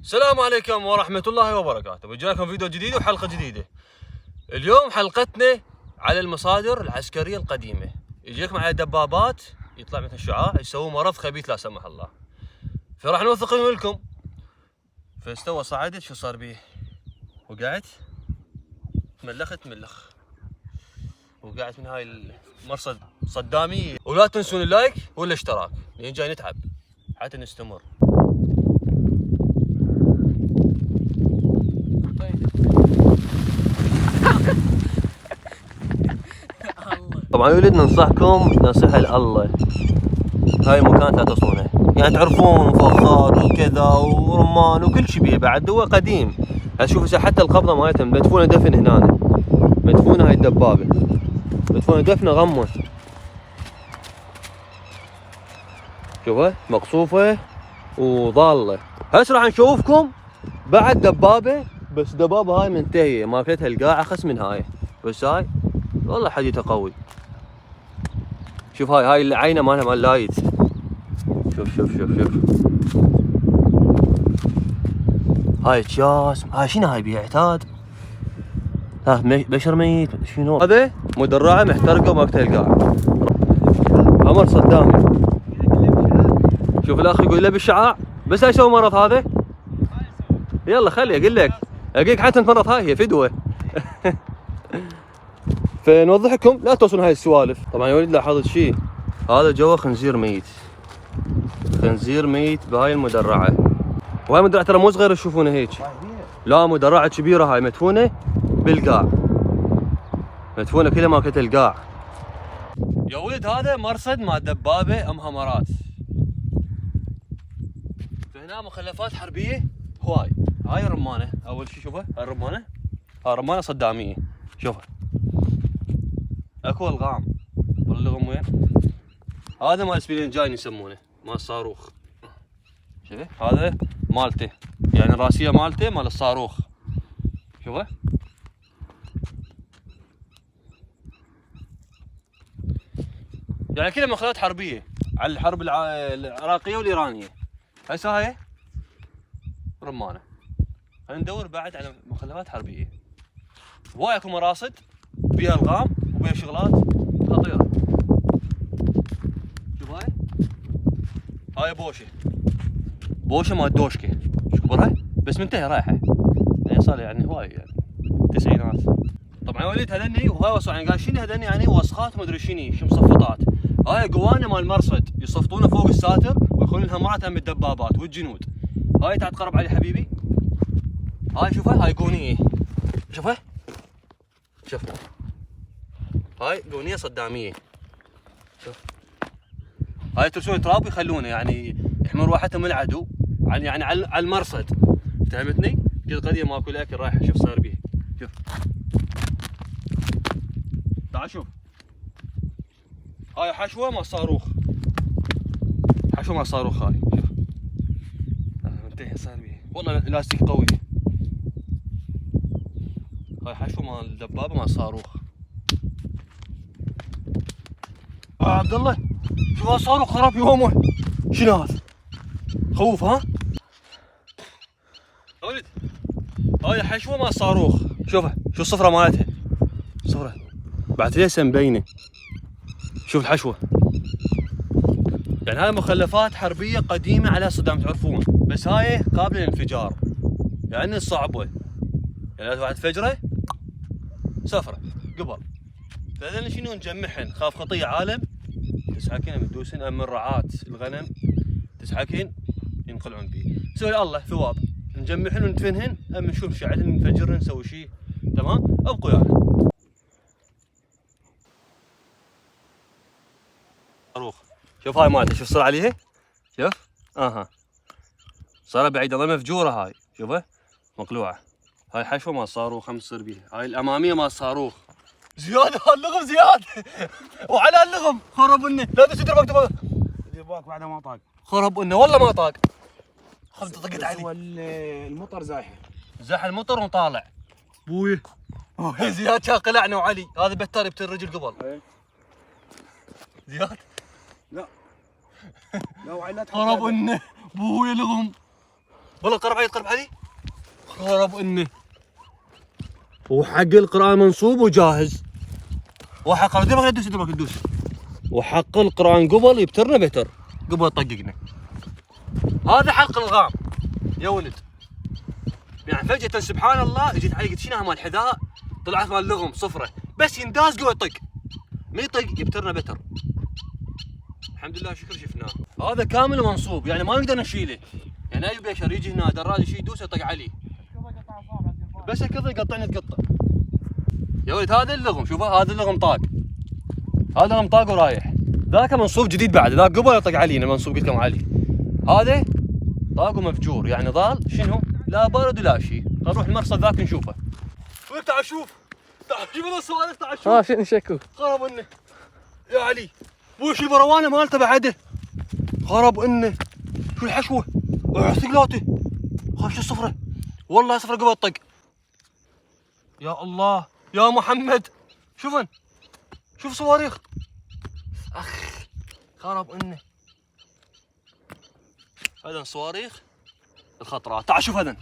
السلام عليكم ورحمة الله وبركاته. بجاكم فيديو جديد وحلقة جديدة. اليوم حلقتنا على المصادر العسكرية القديمة. يجيكم على دبابات يطلع مثل شعاع يسوون مرض خبيث لا سمح الله. فراح نوثقهم لكم. فاستوى صعدت شو صار بيه؟ وقعت ملخت وقعت من هاي المرصد صدامي. ولا تنسون اللايك والاشتراك لان جاي نتعب حتى نستمر. طبعا يا ولد ننصحكم نصيحة لله، هاي المكان لا تصونه، يعني تعرفون فخار وكذا ورمان وكل شيء بيه بعد، هو قديم. هتشوفوا حتى القبضة مالتهم مدفونة دفن هنا، مدفونة هاي الدبابة، مدفونة دفنة غمة. شوفها مقصوفة وضالة. هسه راح نشوفكم بعد دبابة، بس دبابة هاي منتهية ماكلتها القاع اخس من هاي، بس هاي والله حديثها قوي. شوف هاي العينه مالها مال لايت. شوف هاي اكياس. هاي شنو هاي بيها عتاد؟ ها بشر ميت شنو هذا؟ مدرعه محترقه وماكلتها القاع. عمر صدامي. شوف الاخ يقول له بالشعاع بس لا يسوي مرض هذا. يلا خلي اقول لك حتى تمرض هاي هي فدوه. فنوضحكم لا توصلون هاي السوالف. طبعا يا ولد لاحظت شيء، هذا جوا خنزير ميت، خنزير ميت بهاي المدرعه. وهاي المدرعه ترى مو صغيره تشوفونها هيك، لا مدرعه كبيره. هاي مدفونه بالقاع، مدفونه كلها ماكلة القاع. يا ولد هذا مرصد مال دبابه ام همرات. فهنا مخلفات حربيه هواي. هاي الرمانه اول شيء شوفها، هاي الرمانه، هاي رمانه صداميه. شوفها اكو الغام واللغم وين؟ هذا مال سبيلين يسمونه مال الصاروخ. شوفه هذا مالته، يعني الراسيه مالته مال الصاروخ. شوفه يعني كلها مخلفات حربيه على الحرب العراقيه والايرانيه. هسه هاي رمانه. خلينا ندور بعد على مخلفات حربيه. وايد اكو مراصد بيها الغام وبيها شغلات خطيره. شوف هاي بوشه مال دوشكه، شو كبرها بس منتهي رايحه، يعني صار يعني هواي يعني تسعينات. طبعا يا وليد هذني وهاي وصفات، يعني قال شنو هذني؟ يعني وسخات ما ادري شنو مصفطات. هاي قوانه مال المرصد يصفطونه فوق الساتر ويخلون الهمرات هم الدبابات والجنود. هاي تعال تقرب علي حبيبي. هاي شوفها، هاي قونيه. شوفها شوف، هاي قونيه صداميه. شوف هاي يترسون تراب ويخلونه يعني يحمون روحتهم من العدو، يعني على المرصد. فهمتني؟ كل قضيه ماكو اكل رايحه. شوف صار بيه، شوف تعال شوف. هاي حشوه مال صاروخ، حشوه مال صاروخ. هاي شوف منتهي صار بيه، والله لاستيك قوي. هاي حشوه مال دبابه مال صاروخ. عبد الله شوف هالصاروخ خرب يومه. شنو هذا؟ خوف ها؟ ولد هاي حشوه مال صاروخ. شوفها شو الصفرة مالتها، صفرة بعد ليسه مبينه. شوف الحشوه، يعني هاي مخلفات حربيه قديمه على صدام تعرفون، بس هاي قابله للانفجار يعني صعبه، يعني بعد فجره سفره قبل. فاذا شنو نجمعهن؟ خاف خطيه عالم تسحكين مدوسين ام من رعاة الغنم تسحكين ينقلعون بيه. سوي الله ثواب، نجمعهن وندفنهن ام نشوف شعلهن نفجرهن نسوي شيء. تمام ابقوا يعني. صاروخ شوف هاي مالته، شوف صار عليها، شوف اها صار بعيده ضل مفجوره. هاي شوفها مقلوعه. هاي حشوه مال صاروخ هم تصير بيها. هاي الاماميه مال صاروخ. زياد اللغم زياد وعلى اللغم خرب لنا. لا تدير بالك، دير بالك بعد ما طاق. خرب لنا والله ما طاق. خلت طقت علي. المطر زايح المطر وطالع بويه. زياد كان قلعنا وعلي هذا بتر يبتر الرجل قبل. زياد لا وعلى خرب لنا بويه لغم. والله قرب علي تقرب علي. خرب اني. وحق القرآن منصوب وجاهز. وحق دبك تدوس دبك تدوس. وحق القرآن قبل يبترنا بتر قبل يطققنا. هذا حلق الغام يا ولد. يعني فجأة سبحان الله جيت علي قلت شنو مال الحذاء طلعت مال لغم صفرة بس ينداز قوي يطق. ما يطق يبترنا بتر. الحمد لله شكر شفناه. هذا كامل منصوب يعني ما نقدر نشيله. يعني اي بشر يجي هنا دراج شيء يدوس يطق عليه. بس كذا يقطعني تقطع. يا ولد هذا اللغم شوفه هذا اللغم طاق. هذا اللغم طاق ورايح. ذاك منصوب جديد بعد ذاك قبل يطق علينا منصوب قلت لكم عليه. هذا طاق ومفجور يعني ضال شنو؟ لا برد ولا شيء. نروح المرصد ذاك نشوفه. ولك تعال شوف. تعال شوف السوالف تعال شوف. شنو شكو؟ خرب انه. يا علي. وش البروانه مالته بعده. خرب انه. شو الحشوه؟ ثقلاته. خش الصفره. والله صفره قبل الطق. يا الله يا محمد. شوفن. شوف صواريخ. اخ خرب انه. هذا صواريخ الخطرات. تعال شوف هذا.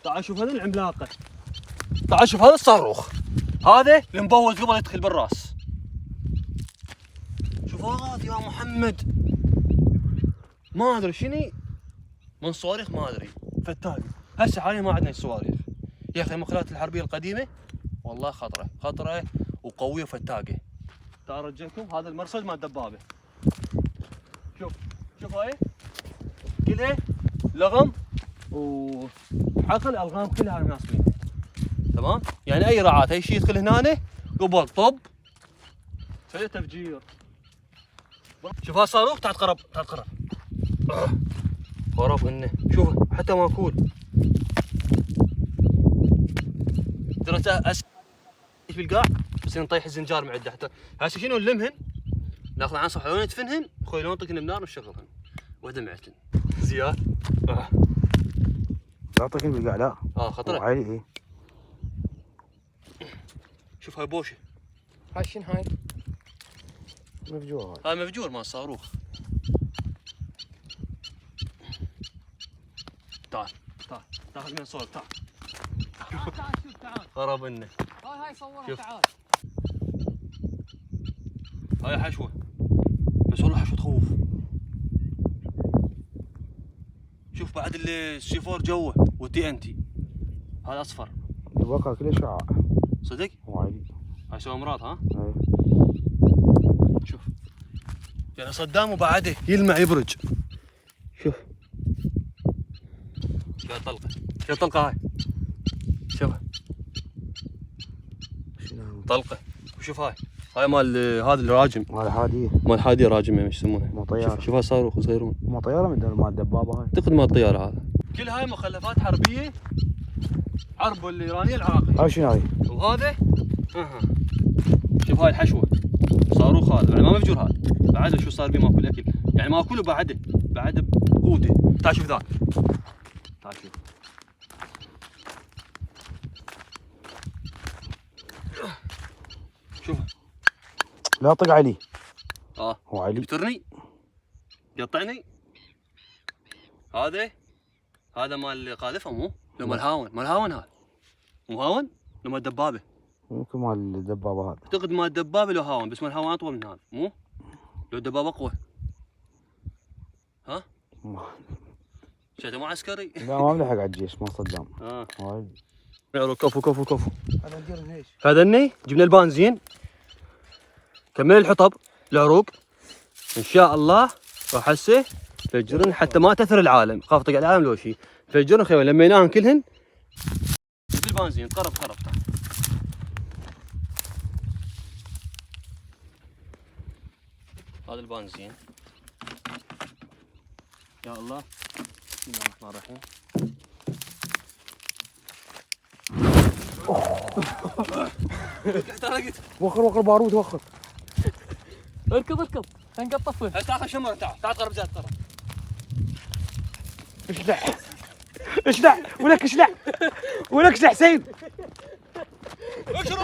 تعال شوف هذا العملاقه. تعال شوف هذا الصاروخ. هذا المبوز قبل يدخل بالراس. شوف هذا يا محمد. ما ادري شنو من صواريخ ما ادري. فتاقي. هسه حاليا ما عندنا صواريخ. يا اخي المقلات الحربيه القديمه والله خطره وقويه وفتاقه. تعال رجلكم هذا المرصد مال الدبابه. شوف هاي كلها لغم وحقل الغام كلها مناسبين. تمام؟ يعني اي رعاة اي شيء يدخل هنا قبل طب سوي تفجير. شوف هذا الصاروخ تعال قرب تعال قرب. خرب انه شوف حتى ماكول. ترى في القاع بس نطيح الزنجار معده حتى هسه شنو نلمهن ناخذ عنصر حيواني ندفنهن خوي لو نطقن بنار ونشغلهن وحده معتن زياد. لا طقن بالقاع لا. خطره. عالي ايه. شوف هاي بوشه. هاي شنو هاي؟ مفجوع هاي مفجور مال الصاروخ. تعال تاخذ من صوت تعال. تعال خرب انه. هاي صورها شوف. تعال. هاي حشوه بس والله حشوه تخوف. شوف بعد السي 4 جوه والتي ان تي هذا اصفر. يبقى كل شعاع. صدق؟ وعالي. هاي سوى امراض ها؟ ايه. شوف يعني صدام وبعده يلمع يبرج. شوف شو طلقه هاي. شوف طلقه. وشوف هاي مال هذا الراجم مال حاديه. مال حاديه راجم ايش يسمونه؟ مال طياره. شوف هاي صاروخ يصيرون. مال طياره مال الدبابه هاي. اعتقد مال الطياره هذا. كل هاي مخلفات حربيه حرب الايرانيه العراقيه. هاي شنو هاي؟ وهذا شوف هاي الحشوه صاروخ هذا يعني ما مفجور هذا بعده شو صار بيه ماكل اكل يعني ماكل وبعده بقوته. تعال شوف ذاك. تعال شوف. لا طق علي. هو علي يبترني يقطعني. هذا مال قاذفه مو؟ لو مال هاون هذا مو هاون؟ لو مال الدبابه. يمكن مال الدبابه هذا. اعتقد مال الدبابه لو هاون بس مال الهاون اطول من هذا مو؟ لو الدبابه اقوى. ها؟ شايفه مو عسكري؟ لا ما ملحق على الجيش ما صدام. وايد. يلا كفو. هذا ندير ايش؟ هذا الني جبنا البنزين كمل الحطب العروق ان شاء الله راح هسه فجرن حتى ما تاثر العالم. خاف طق العالم لو شيء فجرن خيول لميناهم كلهن بالبنزين. قرب تعال. هذا البنزين يا الله. بسم الله الرحمن الرحيم. احترقت. وخر بارود وخر. اركض هنقطفه. تعال شمر تعال قرب زاد قرب. اشلع ولك اشلع حسين. اشرب.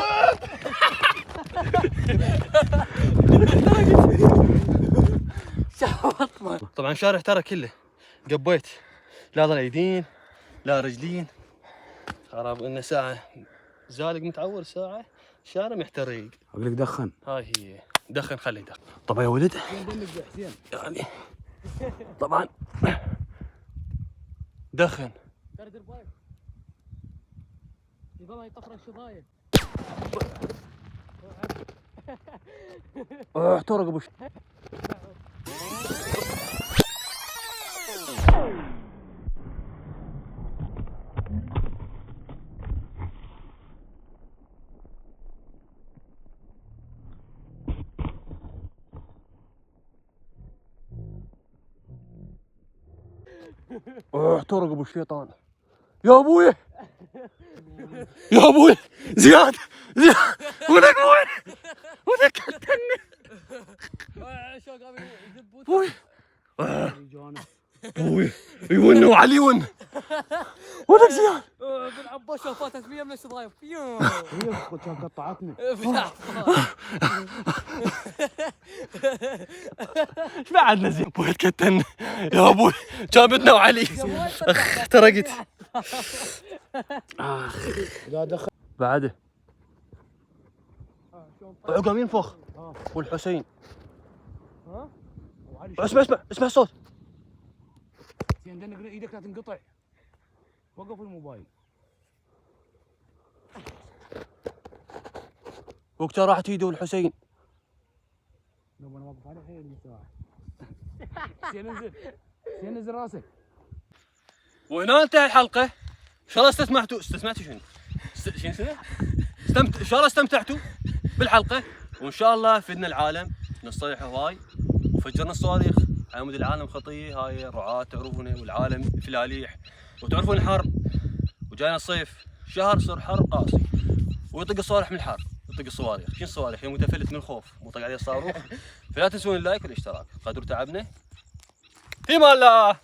طبعا شارع ترى كله قبيت لا ظل ايدين لا رجلين خراب انه ساعه زالق متعور ساعه شارع محترق. اقول لك دخن. هاي هي دخن خليه يدخن. طبعا يا ولد يعني طبعا دخن. دير بالك يضل يطفر الشظاير. احترق ابو احترق ابو الشيطان. يا ابوي يا ابوي زياد زياد ولك وين ولك ابوي ابوي يون علي ون ولك زياد بالعباس شوفات 100 من الشظاير. هي كان قطعتني. ايش بعدنا زين ابوي تكتن يا ابوي كان بدنا وعلي احترقت. لا دخن. بعده عقب ينفخ والحسين. اسمع اسمع اسمع الصوت. عندنا ايدك لا تنقطع. وقف الموبايل. وقتها راحت ايده والحسين. لو انا واقف على خير ساعه. زين انزل زين انزل راسك. وهنا انتهى الحلقه. ان شاء الله استمتعتوا شنو؟ شنو؟ ان شاء الله استمتعتوا بالحلقه وان شاء الله فدنا العالم نصيح هواي وفجرنا الصواريخ على مود العالم خطيه. هاي الرعاة تعرفونه والعالم فلاليح وتعرفون الحر وجاينا الصيف شهر صار حر قاسي ويطق الصواريخ من الحر يطق الصواريخ. شنو الصواريخ؟ يوم متفلت من الخوف مو عليه الصاروخ. فلا تنسون اللايك والاشتراك. قدروا تعبنا في مان الله.